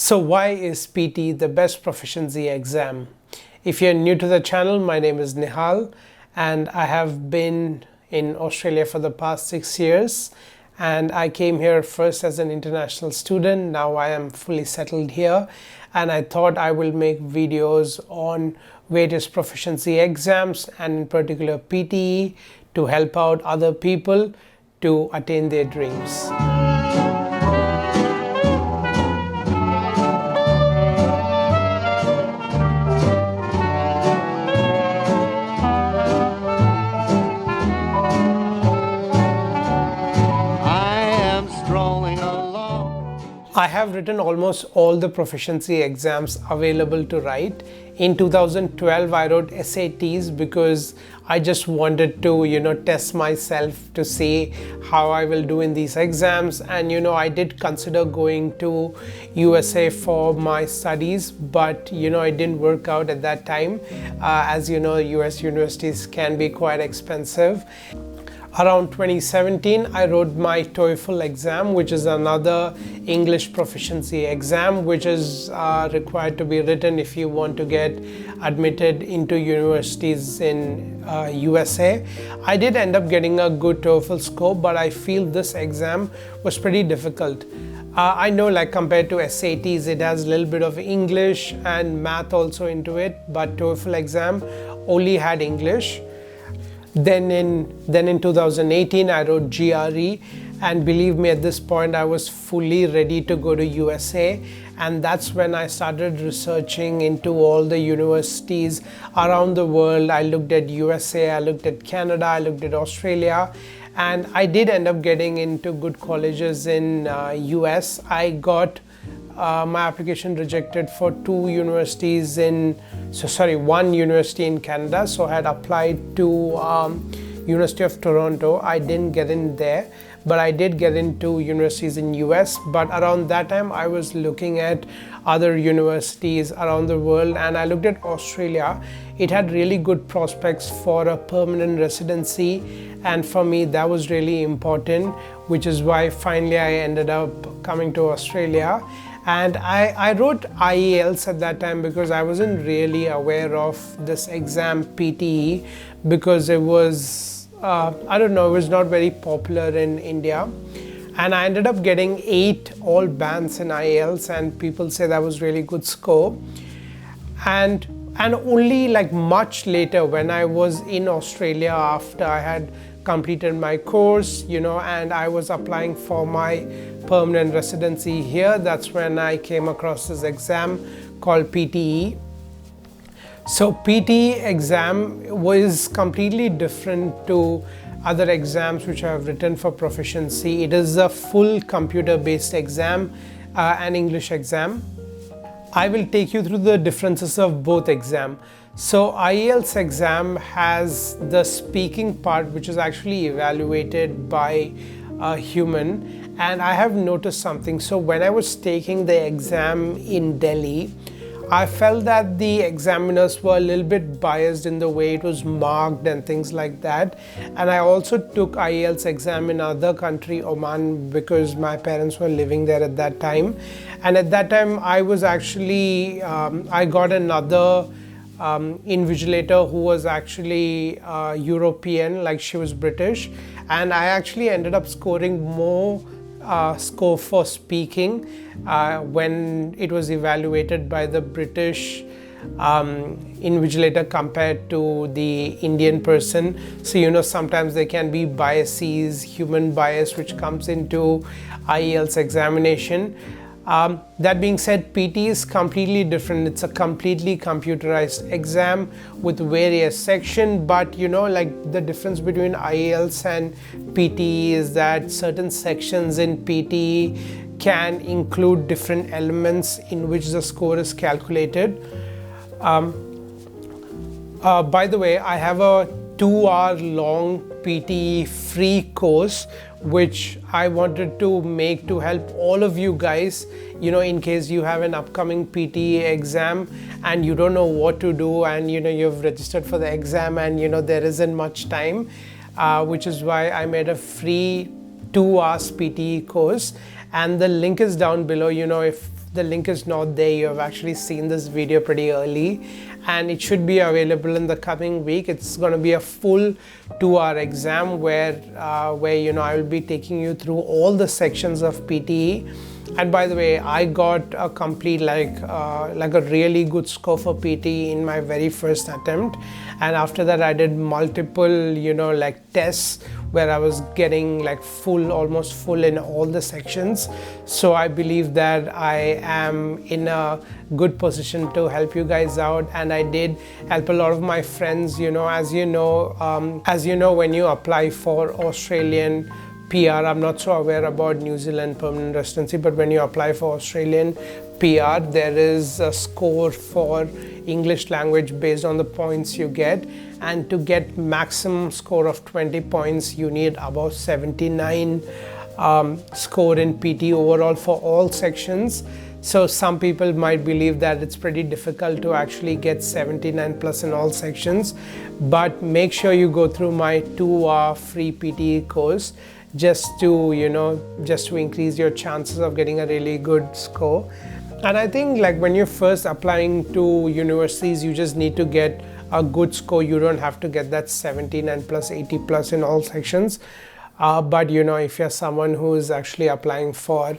So why is PT the best proficiency exam? If you're new to the channel, my name is Nihal and I have been in Australia for the past 6 years, and I came here first as an international student. Now I am fully settled here and I thought I will make videos on various proficiency exams and in particular PTE to help out other people to attain their dreams. I have written almost all the proficiency exams available to write. In 2012, I wrote SATs because I just wanted to, test myself to see how I will do in these exams. And, I did consider going to USA for my studies, but, it didn't work out at that time. As you know, US universities can be quite expensive. Around 2017, I wrote my TOEFL exam, which is another English proficiency exam, which is required to be written if you want to get admitted into universities in USA. I did end up getting a good TOEFL score, but I feel this exam was pretty difficult. I know, like, compared to SATs, it has a little bit of English and math also into it, but TOEFL exam only had English. Then in 2018, I wrote GRE, and believe me, at this point, I was fully ready to go to USA. And that's when I started researching into all the universities around the world. I looked at USA, I looked at Canada, I looked at Australia, and I did end up getting into good colleges in US. I got my application rejected for one university in Canada. So I had applied to University of Toronto. I didn't get in there, but I did get into universities in US. But around that time, I was looking at other universities around the world, and I looked at Australia. It had really good prospects for a permanent residency, and for me that was really important, which is why finally I ended up coming to Australia. And I wrote IELTS at that time because I wasn't really aware of this exam PTE, because it was, it was not very popular in India. And I ended up getting 8 all bands in IELTS, and people say that was really good score. And only like much later, when I was in Australia after I had completed my course, and I was applying for my permanent residency here, that's when I came across this exam called PTE. So PTE exam was completely different to other exams which I have written for proficiency. It is a full computer-based exam, an English exam. I will take you through the differences of both exams. So IELTS exam has the speaking part, which is actually evaluated by a human. And I have noticed something. So when I was taking the exam in Delhi, I felt that the examiners were a little bit biased in the way it was marked and things like that. And I also took IELTS exam in another country, Oman, because my parents were living there at that time. And at that time, I was actually, I got another invigilator who was actually European, like she was British. And I actually ended up scoring more score for speaking when it was evaluated by the British invigilator compared to the Indian person. So sometimes there can be biases, human bias, which comes into IELTS examination. That being said, PT is completely different. It's a completely computerized exam with various sections, but like the difference between IELTS and PT is that certain sections in PT can include different elements in which the score is calculated. By the way, I have a 2-hour long PTE free course which I wanted to make to help all of you guys, in case you have an upcoming PTE exam and you don't know what to do, and you've registered for the exam and there isn't much time, which is why I made a free 2 hours PTE course, and the link is down below. If the link is not there, you have actually seen this video pretty early, and it should be available in the coming week. It's going to be a full 2-hour exam where you know, I will be taking you through all the sections of PTE. And by the way, I got a complete like a really good score for PTE in my very first attempt, and after that I did multiple, you know, like tests where I was getting like almost full in all the sections. So I believe that I am in a good position to help you guys out, and I did help a lot of my friends. You know, as you know, when you apply for Australian PR, I'm not so aware about New Zealand permanent residency, but when you apply for Australian PR, there is a score for English language based on the points you get, and to get maximum score of 20 points you need about 79 score in PT overall for all sections. So some people might believe that it's pretty difficult to actually get 79 plus in all sections, but make sure you go through my 2-hour free PTE course just to, you know, just to increase your chances of getting a really good score. And I think like when you're first applying to universities, you just need to get a good score. You don't have to get that 79 plus 80 plus in all sections. But you know, if you're someone who is actually applying for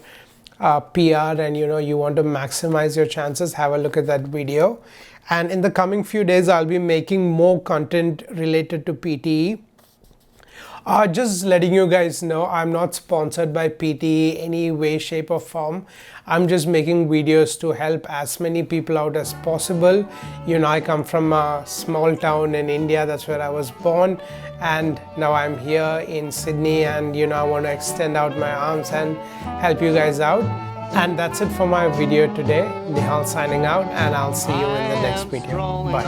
PR and you know, you want to maximize your chances, have a look at that video. And in the coming few days, I'll be making more content related to PTE. Just letting you guys know, I'm not sponsored by PTE any way, shape or form. I'm just making videos to help as many people out as possible. You know, I come from a small town in India, that's where I was born, and now I'm here in Sydney, and you know, I want to extend out my arms and help you guys out. And that's it for my video today. Nihal signing out, and I'll see you in the next video. Bye.